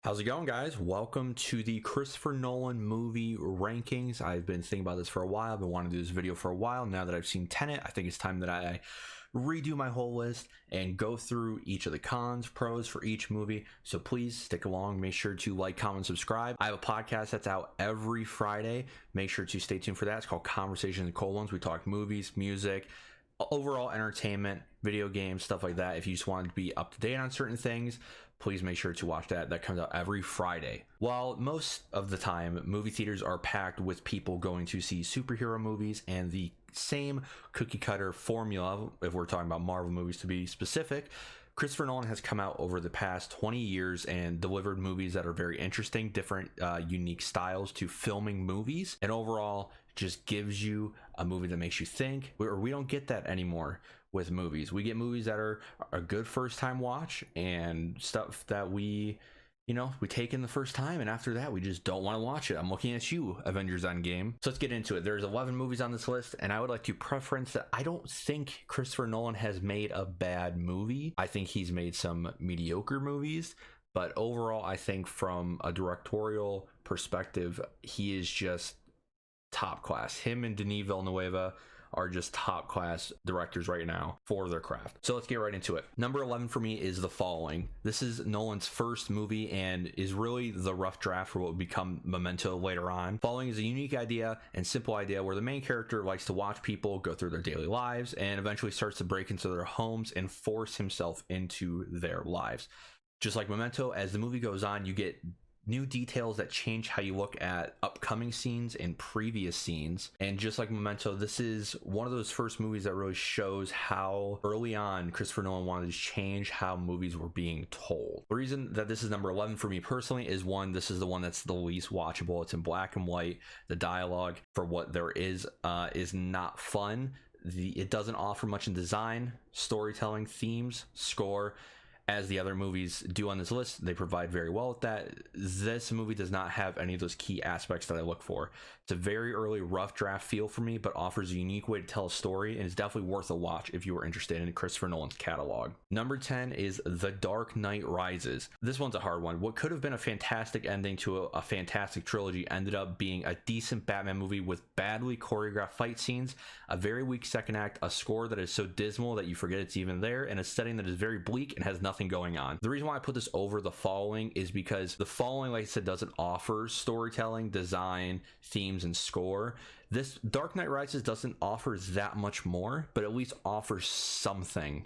How's it going, guys? Welcome to the Christopher Nolan movie rankings. I've been thinking about this for a while. I've been wanting to do this video for a while. Now that I've seen Tenet, I think it's time that I redo my whole list and go through each of the cons, pros for each movie. So please stick along. Make sure to like, comment, subscribe. I have a podcast that's out every Friday. Make sure to stay tuned for that. It's called Conversations in Colons. We talk movies, music, overall entertainment, video games, stuff like that. If you just want to be up to date on certain things, please make sure to watch that. That comes out every Friday. While most of the time movie theaters are packed with people going to see superhero movies and the same cookie cutter formula, if we're talking about Marvel movies to be specific, Christopher Nolan has come out over the past 20 years and delivered movies that are very interesting, different, unique styles to filming movies, and overall just gives you a movie that makes you think. We don't get that anymore with movies. We get movies that are a good first time watch and stuff that we take in the first time, and after that we just don't want to watch it. I'm looking at you, Avengers Endgame. So let's get into it. There's 11 movies on this list, and I would like to preference that I don't think Christopher Nolan has made a bad movie. I think he's made some mediocre movies, but overall I think from a directorial perspective he is just top class. Him and Denis Villeneuve are just top class directors right now for their craft. So let's get right into it. Number 11 for me is The Following. This is Nolan's first movie and is really the rough draft for what would become Memento later on. Following is a unique idea and simple idea where the main character likes to watch people go through their daily lives and eventually starts to break into their homes and force himself into their lives. Just like Memento, as the movie goes on, you get new details that change how you look at upcoming scenes and previous scenes. And just like Memento, this is one of those first movies that really shows how early on Christopher Nolan wanted to change how movies were being told. The reason that this is number 11 for me personally is, one, this is the one that's the least watchable. It's in black and white. The dialogue, for what there is not fun. It doesn't offer much in design, storytelling, themes, score. As the other movies do on this list, they provide very well with that. This movie does not have any of those key aspects that I look for. It's a very early rough draft feel for me, but offers a unique way to tell a story, and it's definitely worth a watch if you are interested in Christopher Nolan's catalog. Number 10 is The Dark Knight Rises. This one's a hard one. What could have been a fantastic ending to a fantastic trilogy ended up being a decent Batman movie with badly choreographed fight scenes, a very weak second act, a score that is so dismal that you forget it's even there, and a setting that is very bleak and has nothing going on. The reason why I put this over The Following is because The Following, like I said, doesn't offer storytelling, design, themes, and score. This Dark Knight Rises doesn't offer that much more, but at least offers something,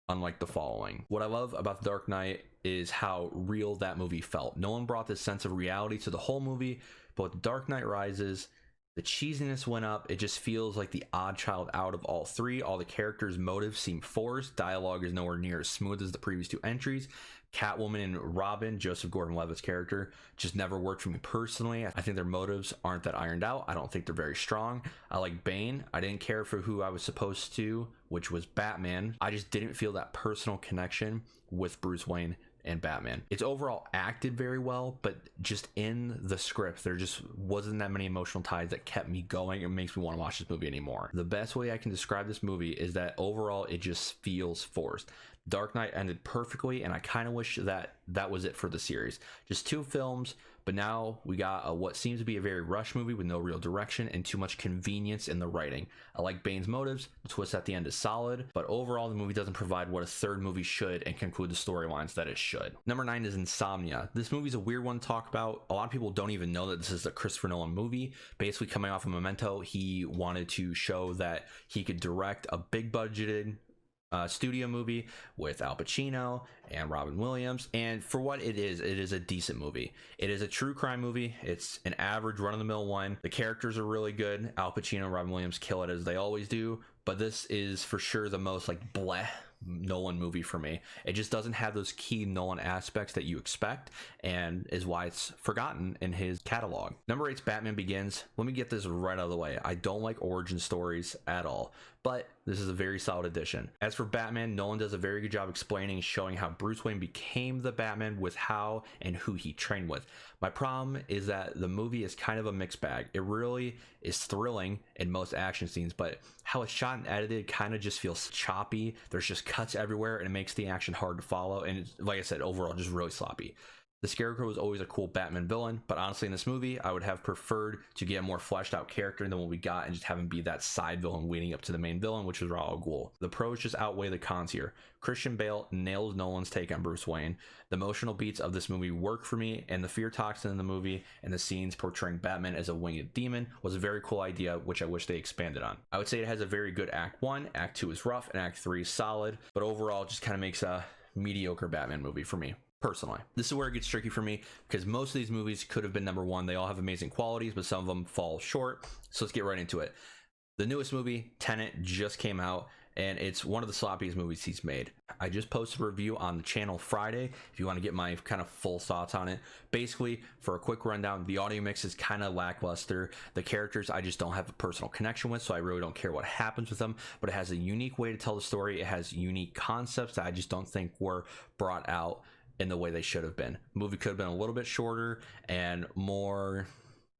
unlike The Following. What I love about The Dark Knight is how real that movie felt. Nolan brought this sense of reality to the whole movie, but with The Dark Knight Rises, the cheesiness went up. It just feels like the odd child out of all three. All the characters' motives seem forced. Dialogue is nowhere near as smooth as the previous two entries. Catwoman and Robin, Joseph Gordon-Levitt's character, just never worked for me personally. I think their motives aren't that ironed out. I don't think they're very strong. I like Bane. I didn't care for who I was supposed to, which was Batman. I just didn't feel that personal connection with Bruce Wayne and Batman. It's overall acted very well, but just in the script there just wasn't that many emotional ties that kept me going and makes me want to watch this movie anymore. The best way I can describe this movie is that overall it just feels forced. Dark Knight ended perfectly, and I kind of wish that that was it for the series. Just two films, but now we got what seems to be a very rushed movie with no real direction and too much convenience in the writing. I like Bane's motives. The twist at the end is solid, but overall the movie doesn't provide what a third movie should and conclude the storylines that it should. Number 9 is Insomnia. This movie's a weird one to talk about. A lot of people don't even know that this is a Christopher Nolan movie. Basically, coming off of Memento, he wanted to show that he could direct a big budgeted studio movie with Al Pacino and Robin Williams, and for what it is a decent movie. It is a true crime movie. It's an average run-of-the-mill one. The characters are really good. Al Pacino and Robin Williams kill it as they always do, but this is for sure the most like bleh Nolan movie for me. It just doesn't have those key Nolan aspects that you expect, and is why it's forgotten in his catalog. Number 8's Batman Begins. Let me get this right out of the way. I don't like origin stories at all, but this is a very solid addition. As for Batman, Nolan does a very good job explaining and showing how Bruce Wayne became the Batman with how and who he trained with. My problem is that the movie is kind of a mixed bag. It really is thrilling in most action scenes, but how it's shot and edited kind of just feels choppy. There's just cuts everywhere, and it makes the action hard to follow, and it's, like I said, overall just really sloppy. The Scarecrow was always a cool Batman villain, but honestly in this movie, I would have preferred to get a more fleshed out character than what we got and just have him be that side villain leading up to the main villain, which was Ra's al Ghul. The pros just outweigh the cons here. Christian Bale nails Nolan's take on Bruce Wayne. The emotional beats of this movie work for me, and the fear toxin in the movie and the scenes portraying Batman as a winged demon was a very cool idea, which I wish they expanded on. I would say it has a very good Act 1, Act 2 is rough, and Act 3 is solid, but overall it just kind of makes a mediocre Batman movie for me. Personally, this is where it gets tricky for me because most of these movies could have been number one. They all have amazing qualities, but some of them fall short. So let's get right into it. The newest movie, Tenet, just came out, and it's one of the sloppiest movies he's made. I just posted a review on the channel Friday if you want to get my kind of full thoughts on it. Basically, for a quick rundown, the audio mix is kind of lackluster. The characters I just don't have a personal connection with, so I really don't care what happens with them, but it has a unique way to tell the story. It has unique concepts that I just don't think were brought out in the way they should have been. The movie could have been a little bit shorter and more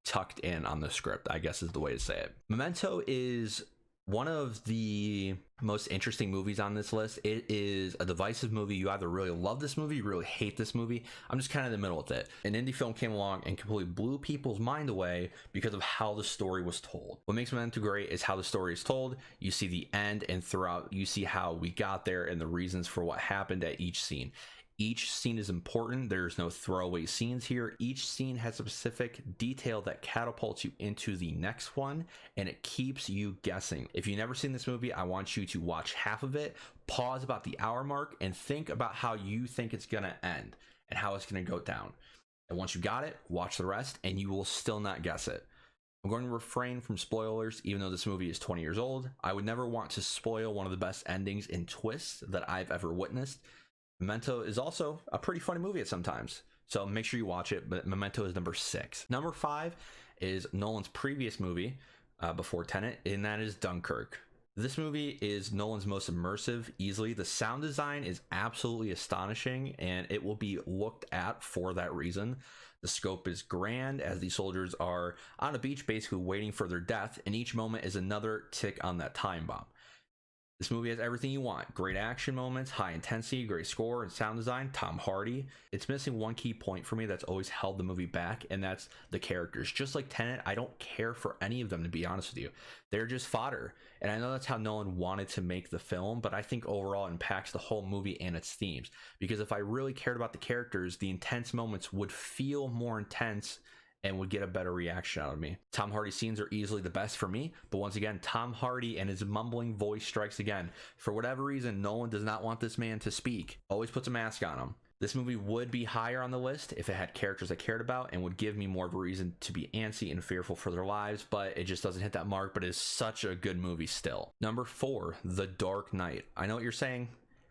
tucked in on the script, I guess is the way to say it. Memento is one of the most interesting movies on this list. It is a divisive movie. You either really love this movie, you really hate this movie. I'm just kind of in the middle with it. An indie film came along and completely blew people's mind away because of how the story was told. What makes Memento great is how the story is told. You see the end, and throughout you see how we got there and the reasons for what happened at each scene. Each scene is important. There's no throwaway scenes here. Each scene has a specific detail that catapults you into the next one, and it keeps you guessing. If you've never seen this movie, I want you to watch half of it, pause about the hour mark, and think about how you think it's gonna end and how it's gonna go down. And once you got it, watch the rest, and you will still not guess it. I'm going to refrain from spoilers, even though this movie is 20 years old. I would never want to spoil one of the best endings and twists that I've ever witnessed. Memento is also a pretty funny movie at sometimes, so make sure you watch it, but Memento is number 6. Number 5 is Nolan's previous movie before Tenet, and that is Dunkirk. This movie is Nolan's most immersive, easily. The sound design is absolutely astonishing, and it will be looked at for that reason. The scope is grand as these soldiers are on a beach basically waiting for their death, and each moment is another tick on that time bomb. This movie has everything you want. Great action moments, high intensity, great score and sound design, Tom Hardy. It's missing one key point for me that's always held the movie back, and that's the characters. Just like Tenet, I don't care for any of them, to be honest with you. They're just fodder. And I know that's how Nolan wanted to make the film, but I think overall it impacts the whole movie and its themes. Because if I really cared about the characters, the intense moments would feel more intense and would get a better reaction out of me. Tom Hardy scenes are easily the best for me, but once again, Tom Hardy and his mumbling voice strikes again. For whatever reason, Nolan does not want this man to speak. Always puts a mask on him. This movie would be higher on the list if it had characters I cared about and would give me more of a reason to be antsy and fearful for their lives, but it just doesn't hit that mark, but it is such a good movie still. Number 4, The Dark Knight. I know what you're saying.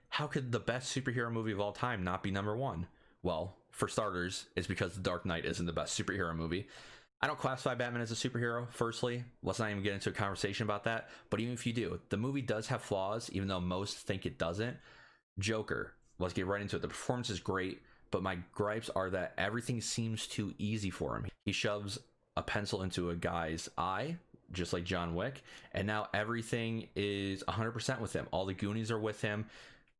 How could the best superhero movie of all time not be number 1? Well, for starters, it's because The Dark Knight isn't the best superhero movie. I don't classify Batman as a superhero, firstly. Let's not even get into a conversation about that. But even if you do, the movie does have flaws, even though most think it doesn't. Joker, let's get right into it. The performance is great, but my gripes are that everything seems too easy for him. He shoves a pencil into a guy's eye, just like John Wick, and now everything is 100% with him. All the Goonies are with him.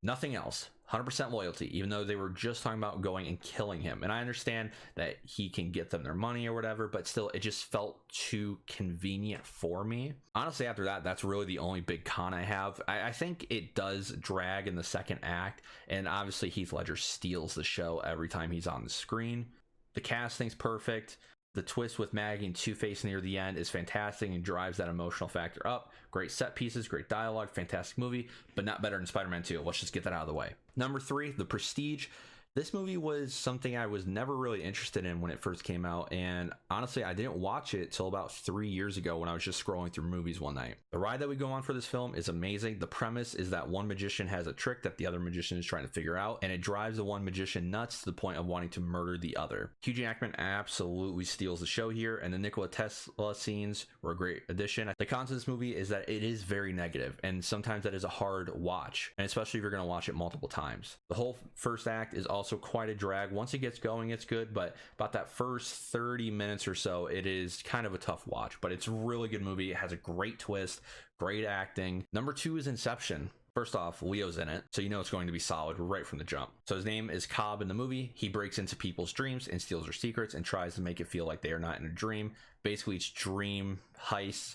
Nothing else. 100% loyalty, even though they were just talking about going and killing him. And I understand that he can get them their money or whatever, but still, it just felt too convenient for me. Honestly, after that, that's really the only big con I have. I think it does drag in the second act, and obviously Heath Ledger steals the show every time he's on the screen. The casting's perfect. The twist with Maggie and Two-Face near the end is fantastic and drives that emotional factor up. Great set pieces, great dialogue, fantastic movie, but not better than Spider-Man 2. Let's just get that out of the way. Number 3, The Prestige. This movie was something I was never really interested in when it first came out, and honestly, I didn't watch it till about 3 years ago when I was just scrolling through movies one night. The ride that we go on for this film is amazing. The premise is that one magician has a trick that the other magician is trying to figure out, and it drives the one magician nuts to the point of wanting to murder the other. Hugh Jackman absolutely steals the show here, and the Nikola Tesla scenes were a great addition. The con to this movie is that it is very negative, and sometimes that is a hard watch, and especially if you're going to watch it multiple times. The whole first act is also quite a drag. Once it gets going, it's good, but about that first 30 minutes or so, it is kind of a tough watch, but it's a really good movie. It has a great twist, great acting. Number 2 is Inception. First off, Leo's in it, so you know it's going to be solid right from the jump. So his name is Cobb in the movie. He breaks into people's dreams and steals their secrets and tries to make it feel like they are not in a dream. Basically, it's dream heists.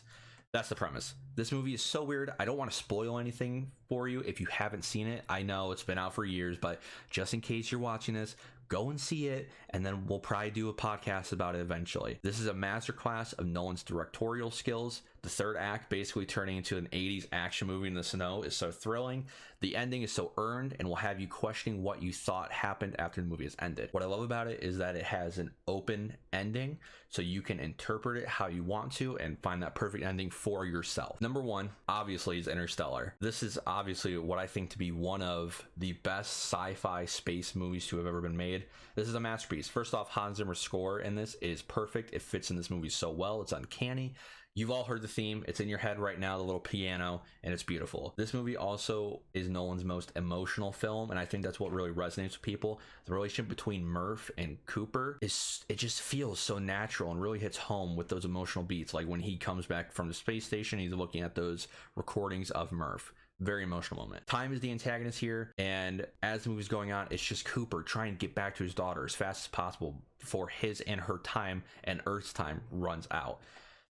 That's the premise. This movie is so weird. I don't want to spoil anything for you if you haven't seen it. I know it's been out for years, but just in case you're watching this, go and see it, and then we'll probably do a podcast about it eventually. This is a masterclass of Nolan's directorial skills. The third act, basically turning into an 80s action movie in the snow, is so thrilling. The ending is so earned and will have you questioning what you thought happened after the movie has ended. What I love about it is that it has an open ending, so you can interpret it how you want to and find that perfect ending for yourself. Number one, obviously, is Interstellar. This is obviously what I think to be one of the best sci-fi space movies to have ever been made. This is a masterpiece. First off, Hans Zimmer's score in this is perfect. It fits in this movie so well. It's uncanny. You've all heard the theme. It's in your head right now, the little piano, and it's beautiful. This movie also is Nolan's most emotional film, and I think that's what really resonates with people. The relationship between Murph and Cooper it just feels so natural and really hits home with those emotional beats. Like when he comes back from the space station, he's looking at those recordings of Murph. Very emotional moment. Time is the antagonist here, and as the movie's going on, it's just Cooper trying to get back to his daughter as fast as possible before his and her time and Earth's time runs out.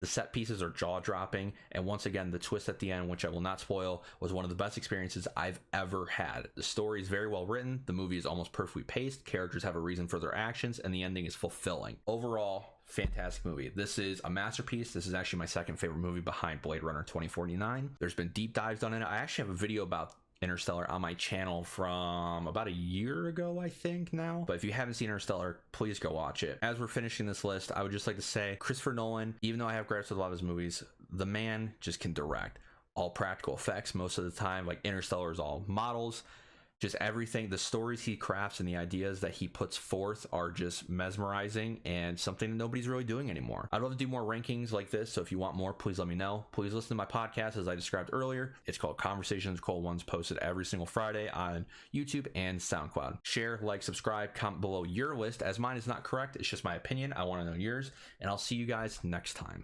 The set pieces are jaw-dropping, and once again, the twist at the end, which I will not spoil, was one of the best experiences I've ever had. The story is very well written, the movie is almost perfectly paced, characters have a reason for their actions, and the ending is fulfilling. Overall, fantastic movie. This is a masterpiece. This is actually my second favorite movie behind Blade Runner 2049. There's been deep dives done in it. I actually have a video about Interstellar on my channel from about a year ago, I think now. But if you haven't seen Interstellar, please go watch it. As we're finishing this list, I would just like to say Christopher Nolan, even though I have gripes with a lot of his movies, the man just can direct. All practical effects most of the time. Like Interstellar is all models. Just everything, the stories he crafts and the ideas that he puts forth are just mesmerizing and something that nobody's really doing anymore. I'd love to do more rankings like this, so if you want more, please let me know. Please listen to my podcast, as I described earlier. It's called Conversations with Cold Ones, posted every single Friday on YouTube and SoundCloud. Share, like, subscribe, comment below your list, as mine is not correct. It's just my opinion. I want to know yours, and I'll see you guys next time.